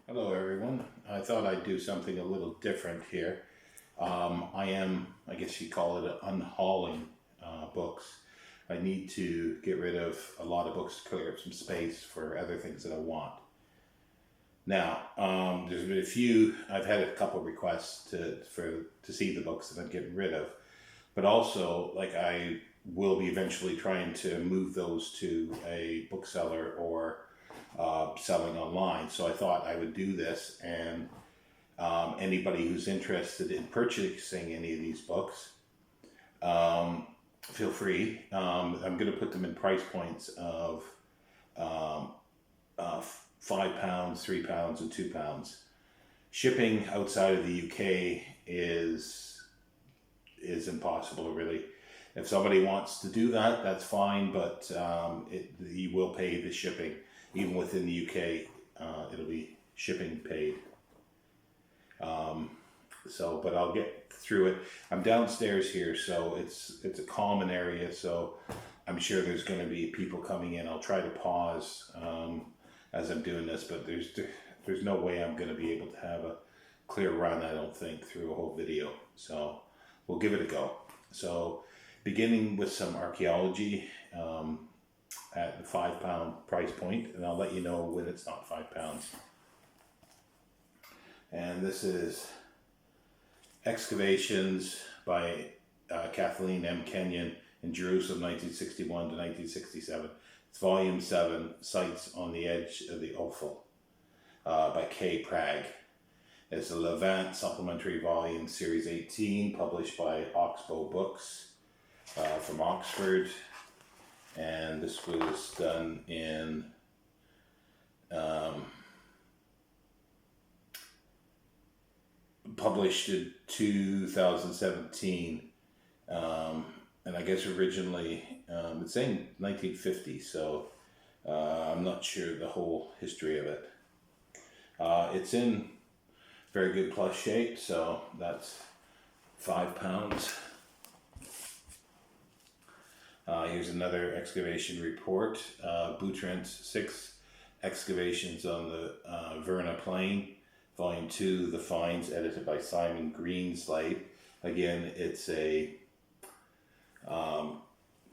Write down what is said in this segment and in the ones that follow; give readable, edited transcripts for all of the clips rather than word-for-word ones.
Hello everyone. I thought I'd do something a little different here. I guess you call it unhauling books. I need to get rid of a lot of books to clear up some space for other things that I want. Now, there's been a few, I've had a couple requests to see the books that I'm getting rid of, but also like I will be eventually trying to move those to a bookseller or selling online. So I thought I would do this, and anybody who's interested in purchasing any of these books, feel free. I'm going to put them in price points of £5, £3, and £2. Shipping outside of the UK is impossible, really. If somebody wants to do that, that's fine, but you will pay the shipping. Even within the UK, it'll be shipping paid. But I'll get through it. I'm downstairs here, so it's a common area, so I'm sure there's going to be people coming in. I'll try to pause as I'm doing this, but there's no way I'm going to be able to have a clear run, I don't think, through a whole video. So we'll give it a go. So beginning with some archaeology at the £5 price point, and I'll let you know when it's not £5. And this is Excavations by Kathleen M. Kenyon in Jerusalem, 1961 to 1967. It's volume 7, Sites on the Edge of the Unhaul, by K. Prague. It's a Levant supplementary volume, series 18, published by Oxbow Books from Oxford. And this was done in published in 2017, and I guess originally it's saying 1950, so I'm not sure the whole history of it. It's in very good plush shape, so that's £5. Here's another excavation report. Boutrent's 6 excavations on the Verna Plain, Volume 2, The Finds, edited by Simon Greenslade. Again, it's a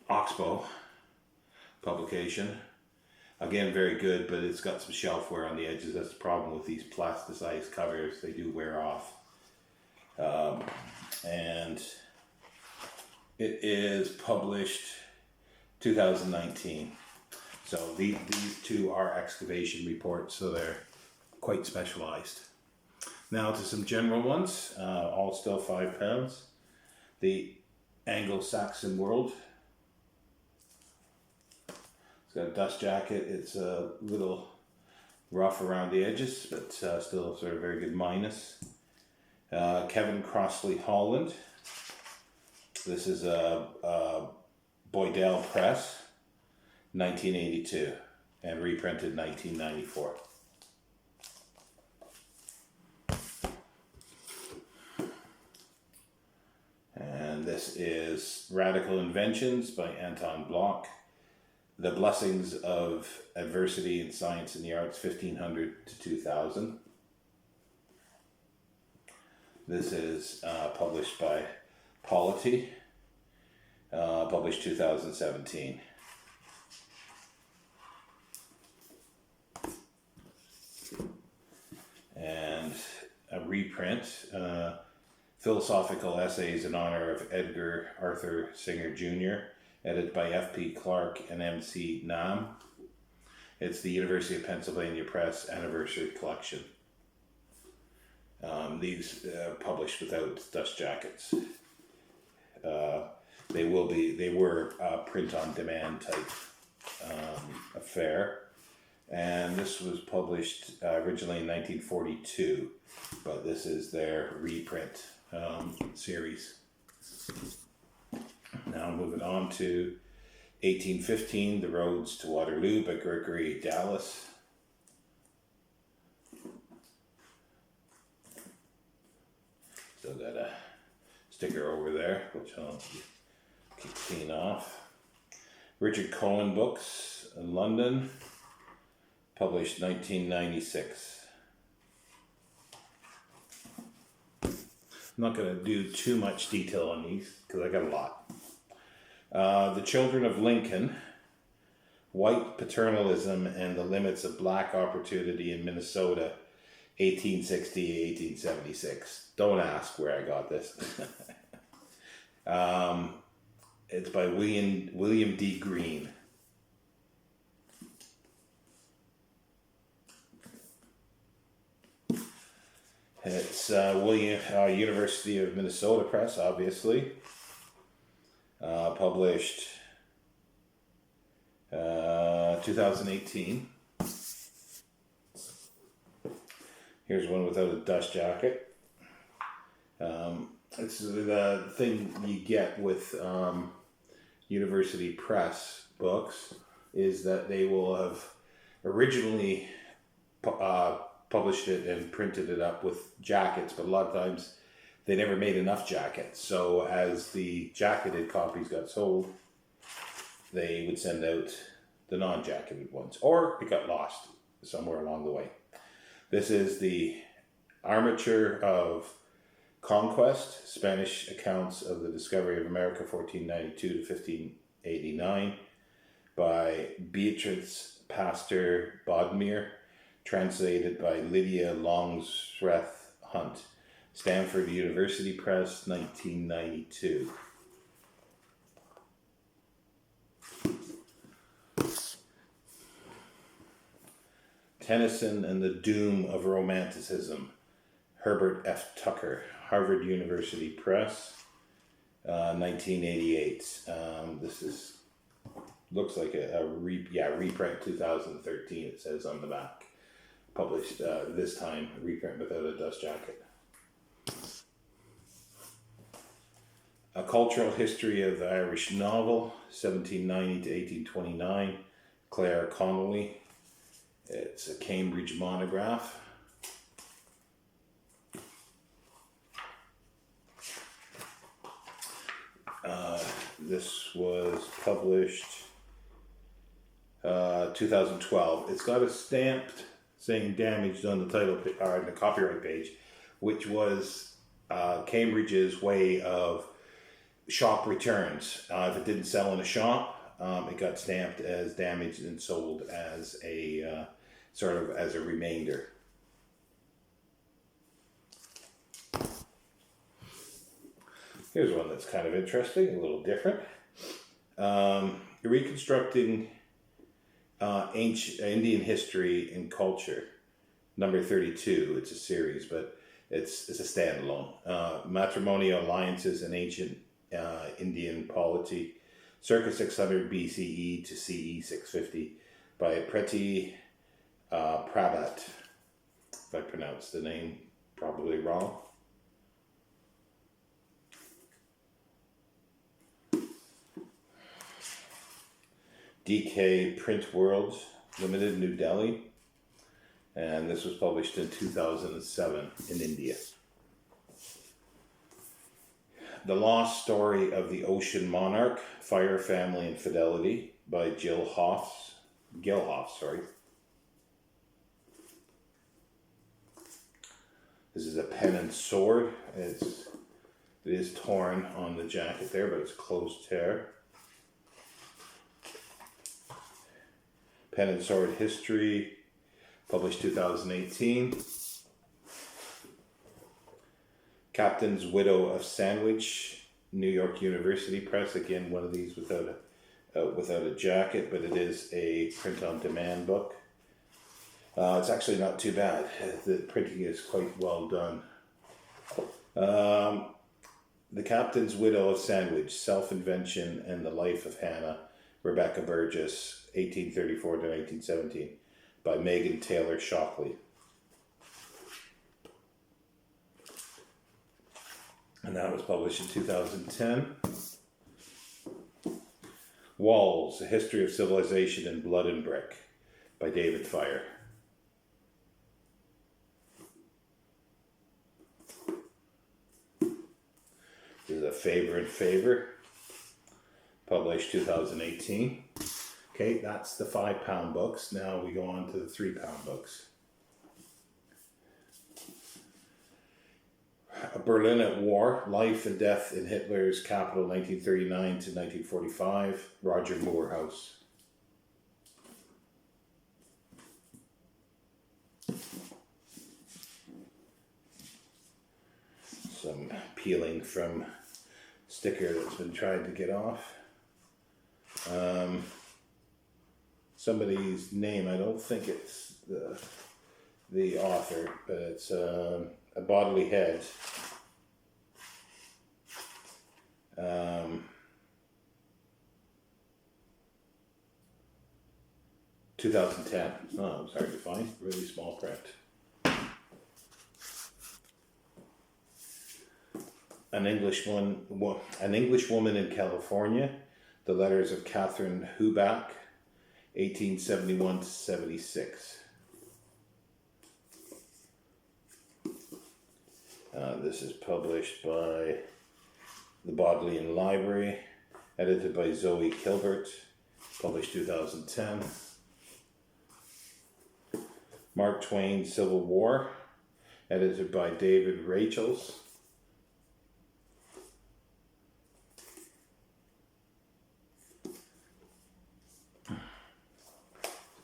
Oxbow publication. Again, very good, but it's got some shelfware on the edges. That's the problem with these plasticized covers. They do wear off. And it is published 2019. So these two are excavation reports, so they're quite specialized. Now to some general ones, all still £5. The Anglo-Saxon World. It's got a dust jacket. It's a little rough around the edges, but still sort of very good minus. Kevin Crossley Holland. This is a Boydell Press, 1982, and reprinted 1994. And this is Radical Inventions by Anton Bloch. The Blessings of Adversity in Science and the Arts, 1500 to 2000. This is published by Polity, published 2017. And a reprint, Philosophical Essays in Honor of Edgar Arthur Singer Jr., edited by F.P. Clark and M.C. Nam. It's the University of Pennsylvania Press Anniversary Collection. These published without dust jackets. They were print on demand type affair, and this was published originally in 1942, but this is their reprint series. Now moving on to 1815, The Roads to Waterloo by Gregory Dallas. Still got a sticker over there, which I'll keep clean off. Richard Cohen Books in London, published 1996. I'm not going to do too much detail on these because I got a lot. The Children of Lincoln, White Paternalism and the Limits of Black Opportunity in Minnesota, 1860-1876. Don't ask where I got this. It's by William D. Green. It's University of Minnesota Press, obviously. Published 2018. Here's one without a dust jacket. It's the thing you get with University Press books is that they will have originally published it and printed it up with jackets, but a lot of times they never made enough jackets. So as the jacketed copies got sold, they would send out the non-jacketed ones, or it got lost somewhere along the way. This is the Armature of Conquest, Spanish accounts of the discovery of America 1492 to 1589 by Beatrice Pastor Bodmer, translated by Lydia Longsreth Hunt, Stanford University Press, 1992. Tennyson and the Doom of Romanticism, Herbert F. Tucker, Harvard University Press, 1988. This is looks like a reprint 2013. It says on the back. Published this time, reprint without a dust jacket. A Cultural History of the Irish Novel, 1790 to 1829, Claire Connolly. It's a Cambridge monograph. This was published 2012. It's got a stamped saying damaged on the title or on the copyright page, which was Cambridge's way of shop returns. If it didn't sell in a shop, it got stamped as damaged and sold as a sort of as a remainder. Here's one that's kind of interesting, a little different. Reconstructing Ancient Indian History and Culture, number 32. It's a series, but it's a standalone. Matrimonial Alliances in Ancient Indian Polity, circa 600 BCE to CE 650, by Preti Prabhat. If I pronounced the name probably wrong. DK Print World Limited, New Delhi, and this was published in 2007 in India. The Lost Story of the Ocean Monarch, Fire, Family, and Fidelity by Gilhoff. This is a pen and sword. It is torn on the jacket there, but it's closed tear. Pen and Sword History, published 2018. Captain's Widow of Sandwich, New York University Press. Again, one of these without a jacket, but it is a print-on-demand book. It's actually not too bad. The printing is quite well done. The Captain's Widow of Sandwich, Self-Invention and the Life of Hannah, Rebecca Burgess, 1834 to 1917, by Megan Taylor Shockley. And that was published in 2010. Walls, A History of Civilization in Blood and Brick, by David Fire. This is a Favor and Favor, published 2018. Okay, that's the 5-pound books. Now we go on to the 3-pound books. A Berlin at War, Life and Death in Hitler's Capital 1939 to 1945, Roger Moorhouse. Some peeling from sticker that's been tried to get off. Somebody's name, I don't think it's the author, but it's A Bodily Head. 2010. Oh, it was hard to find. Really small print. An English woman in California. The Letters of Catherine Hubach, 1871 to 76. This is published by the Bodleian Library, edited by Zoe Kilbert, published 2010. Mark Twain, Civil War, edited by David Rachels.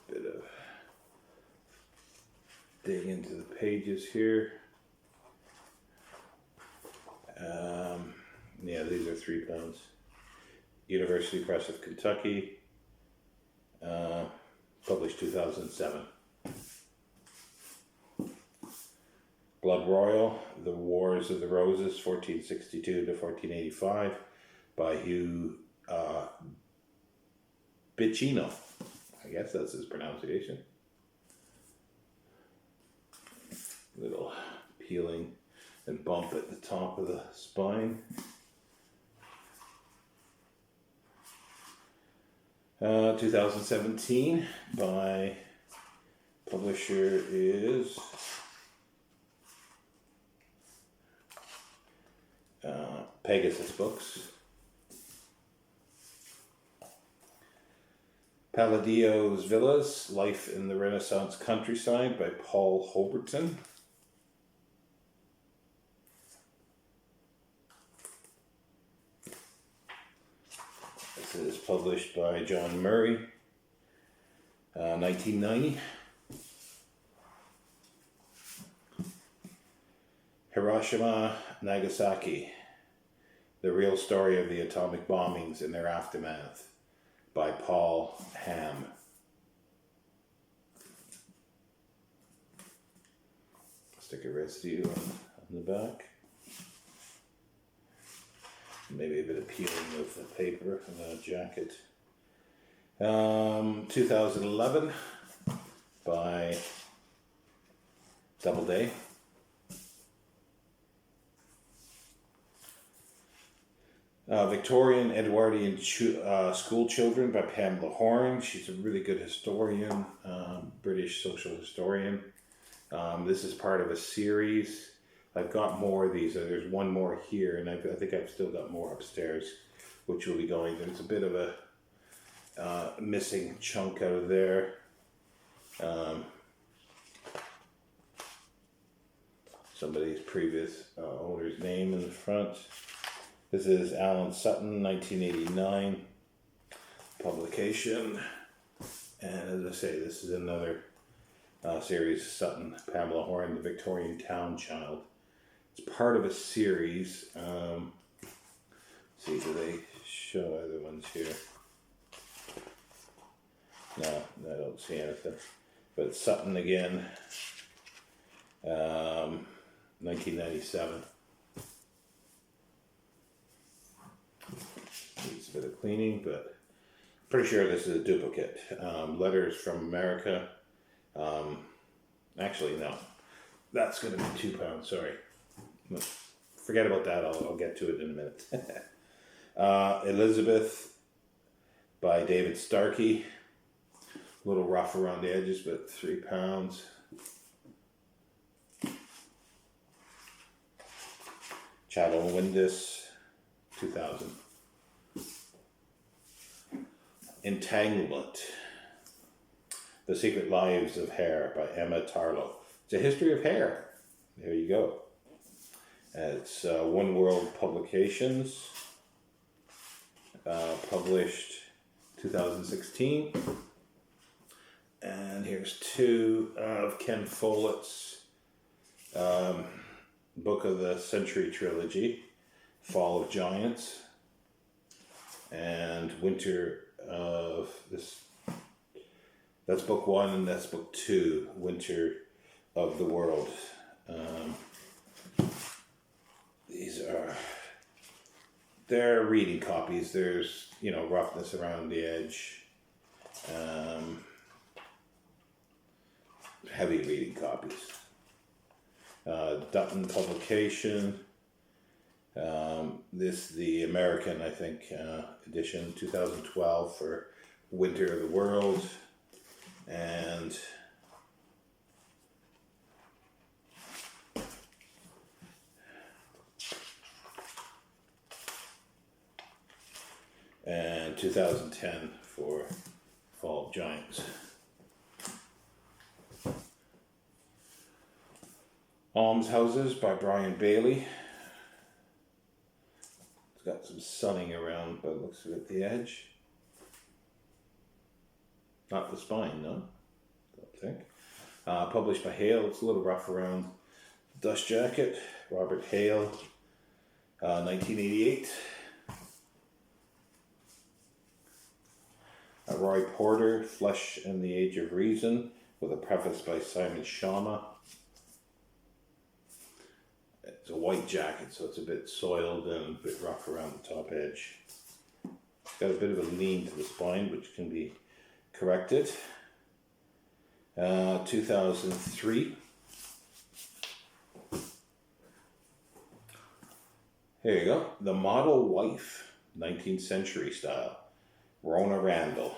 Bit of dig into the pages here. Yeah, these are £3. University Press of Kentucky, published 2007. Blood Royal, The Wars of the Roses, 1462 to 1485, by Hugh Bicino. I guess that's his pronunciation. Little peeling and bump at the top of the spine. 2017 by publisher is Pegasus Books. Palladio's Villas, Life in the Renaissance Countryside by Paul Hoberton. This is published by John Murray, 1990. Hiroshima, Nagasaki, The Real Story of the Atomic Bombings and Their Aftermath by Paul Ham. Sticker residue on the back. Maybe a bit of peeling of the paper and the jacket. 2011 by Doubleday. Victorian Edwardian School Children by Pamela Horn. She's a really good historian, British social historian. This is part of a series. I've got more of these. There's one more here, and I think I've still got more upstairs, which will be going. There's a bit of a missing chunk out of there. Somebody's previous owner's name in the front. This is Alan Sutton, 1989 publication. And as I say, this is another series, Sutton, Pamela Horn, The Victorian Town Child. It's part of a series. See, do they show other ones here? No, I don't see anything. But Sutton again, 1997. Needs a bit of cleaning, but pretty sure this is a duplicate. Letters from America. Actually, no. That's going to be £2, sorry. Forget about that, I'll get to it in a minute. Elizabeth by David Starkey. A little rough around the edges, but £3. Chattel Windus, 2000. Entanglement. The Secret Lives of Hair by Emma Tarlow. It's a history of hair. There you go. It's One World Publications, published 2016. And here's two of Ken Follett's Book of the Century trilogy, Fall of Giants, and Winter of this. That's book one, and that's book two, Winter of the World. They're reading copies. There's, roughness around the edge. Heavy reading copies. Dutton publication. The American, I think, edition, 2012 for Winter of the World. And and 2010 for Fall of Giants. Almshouses by Brian Bailey. It's got some sunning around, but it looks at the edge. Not the spine, no? Don't think. Published by Hale. It's a little rough around dust jacket. Robert Hale, 1988. Roy Porter, Flesh and the Age of Reason, with a preface by Simon Schama. It's a white jacket, so it's a bit soiled and a bit rough around the top edge. It's got a bit of a lean to the spine, which can be corrected. 2003. Here you go. The Model Wife, 19th century style. Rona Randall.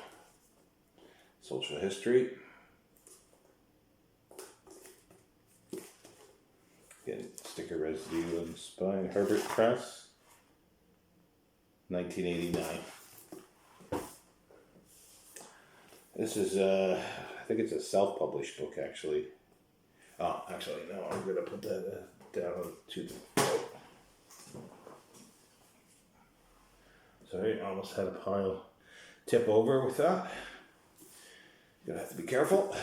Social history. Again, sticker residue on the spine. Herbert Press. 1989. This is, I think it's a self-published book, actually. Oh, actually, no, I'm going to put that down to the note. Sorry, I almost had a pile tip over with that. Gonna have to be careful.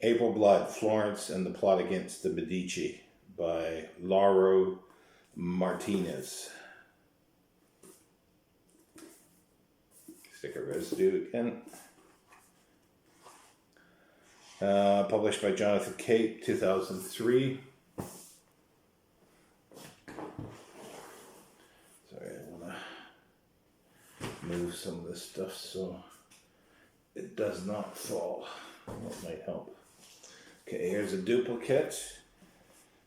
April Blood, Florence and the Plot Against the Medici by Lauro Martinez. Sticker residue again. Published by Jonathan Cate, 2003. Sorry, I want to move some of this stuff so it does not fall. That might help. Okay, here's a duplicate.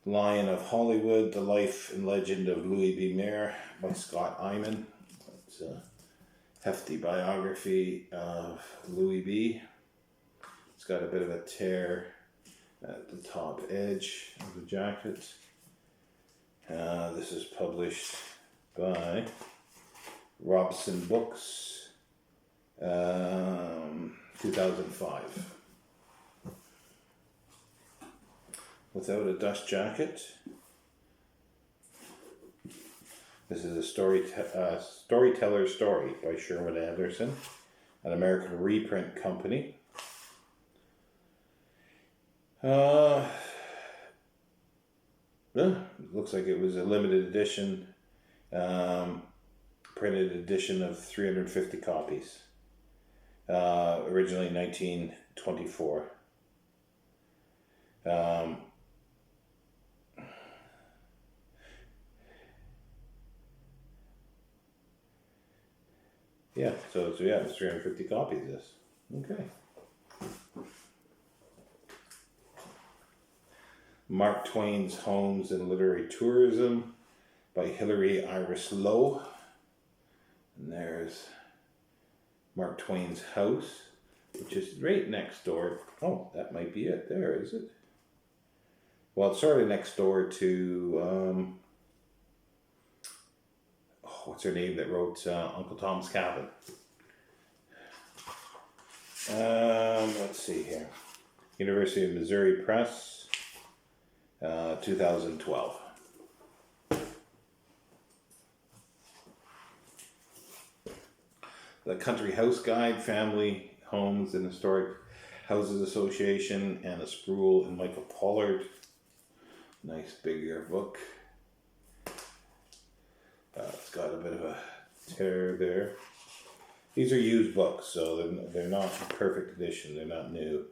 Lion of Hollywood, The Life and Legend of Louis B. Mayer by Scott Iman. It's a hefty biography of Louis B. It's got a bit of a tear at the top edge of the jacket. This is published by Robson Books, 2005. Without a Dust Jacket. This is a Storyteller's Story by Sherwood Anderson, an American reprint company. Yeah, it looks like it was a limited edition, printed edition of 350 copies. Originally 1924. Yeah, so yeah, it's 350 copies of this. Okay. Mark Twain's Homes and Literary Tourism by Hilary Iris Lowe. And there's Mark Twain's house, which is right next door. Oh, that might be it there, is it? Well, it's sort of next door to, what's her name that wrote Uncle Tom's Cabin? Let's see here. University of Missouri Press, 2012. the Country House Guide, Family Homes and Historic Houses Association, Anna Spruill and Michael Pollard. Nice bigger book. It's got a bit of a tear there. These are used books, so they're not perfect edition. They're not new.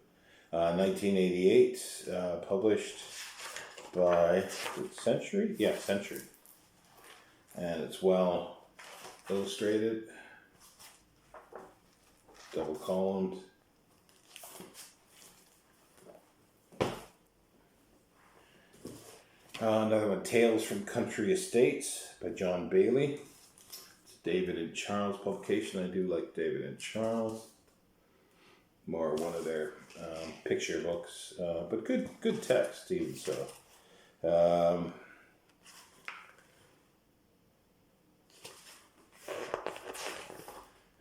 1988, published by Century? Yeah, Century. And it's well illustrated, double columned. Another one, Tales from Country Estates by John Bailey. It's David and Charles publication. I do like David and Charles. More one of their picture books, but good text even so.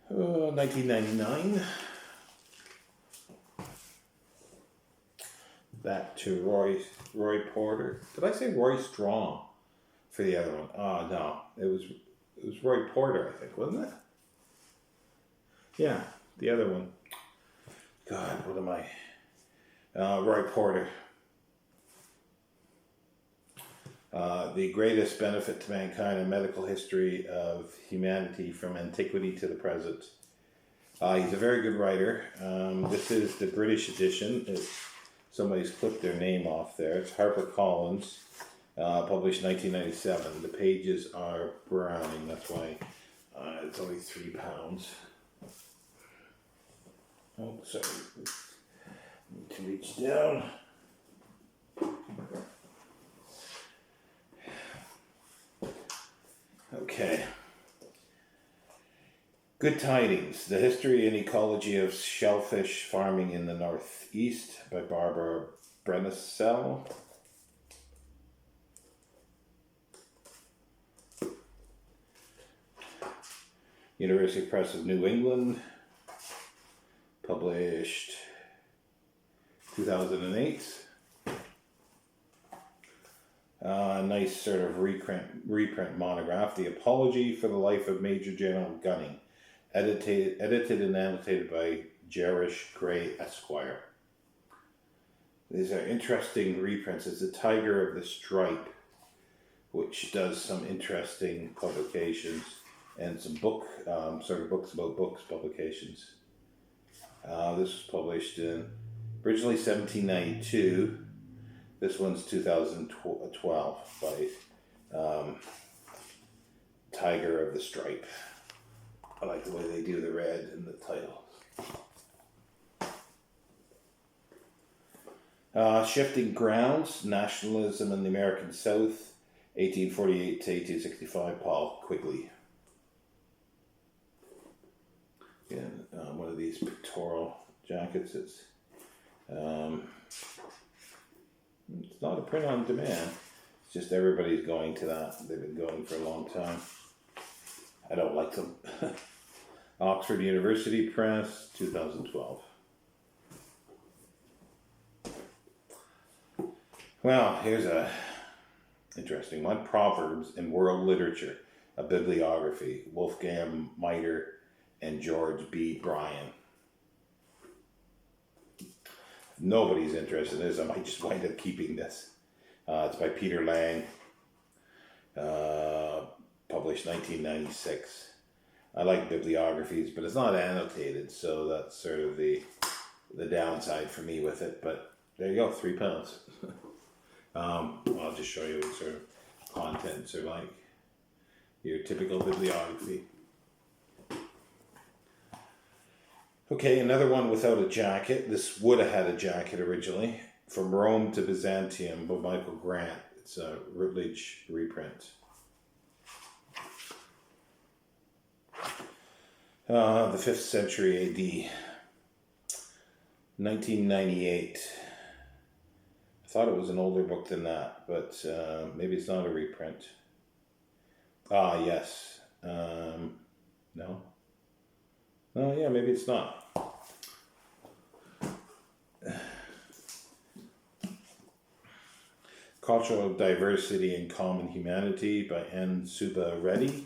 1999. Back to Roy Porter. Did I say Roy Strong for the other one? Oh no, it was Roy Porter, I think, wasn't it? Yeah, the other one. God, what am I? Roy Porter. The greatest benefit to mankind in medical history of humanity from antiquity to the present. He's a very good writer. This is the British edition. Somebody's clipped their name off there. It's HarperCollins, published 1997. The pages are browning, that's why it's only £3. Oh, sorry. Need to reach down. Okay. Good Tidings, The History and Ecology of Shellfish Farming in the Northeast by Barbara Brenessel. University Press of New England, published 2008. Nice sort of reprint monograph, The Apology for the Life of Major General Gunning, edited and annotated by Jerish Gray Esquire. These are interesting reprints. It's the Tiger of the Stripe, which does some interesting publications and some books about books publications. This was published in originally 1792. This one's 2012 by Tiger of the Stripe. I like the way they do the red in the title. Shifting Grounds, Nationalism in the American South, 1848 to 1865, Paul Quigley. Again, one of these pictorial jackets. It's not a print on demand. It's just everybody's going to that. They've been going for a long time. I don't like them. Oxford University Press, 2012. Well, here's a interesting one. Proverbs in World Literature, a bibliography. Wolfgang Miter and George B. Bryan. If nobody's interested in this, I might just wind up keeping this. It's by Peter Lang, published 1996. I like bibliographies, but it's not annotated, so that's sort of the downside for me with it. But there you go, £3. I'll just show you what sort of contents are like. Your typical bibliography. Okay, another one without a jacket. This would have had a jacket originally. From Rome to Byzantium by Michael Grant. It's a Routledge reprint. The 5th century AD. 1998. I thought it was an older book than that, but maybe it's not a reprint. Ah, yes. No? Oh, yeah, maybe it's not. Cultural Diversity and Common Humanity by N. Subba Reddy.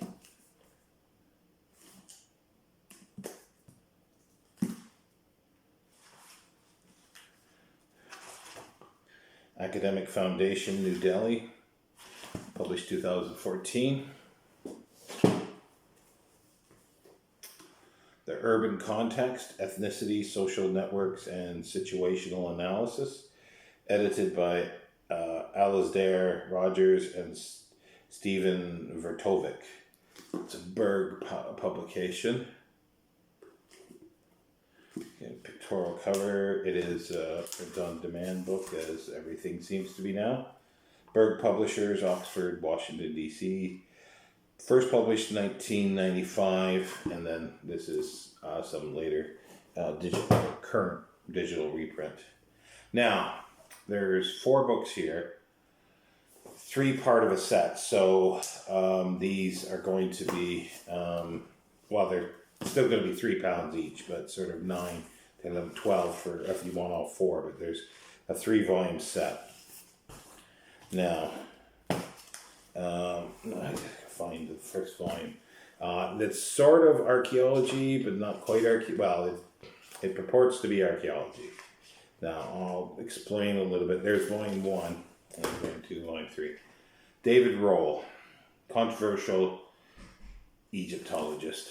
Academic Foundation, New Delhi, published 2014. The Urban Context, Ethnicity, Social Networks, and Situational Analysis, edited by Alasdair Rogers and Stephen Vertovik. It's a Berg publication. Okay, pictorial cover. It is a print-on-demand book, as everything seems to be now. Berg Publishers, Oxford, Washington, D.C. First published 1995, and then this is some later current digital reprint. Now, there's 4 books here, 3 part of a set. So these are going to be, well, they're still going to be £3 each, but sort of 9, 10, 11, 12 for if you want all 4. But there's a 3-volume set. Now, I gotta find the first volume. That's sort of archaeology, but not quite well, it purports to be archaeology. Now, I'll explain a little bit. There's volume 1 and volume 2, volume 3. David Rohl, controversial Egyptologist.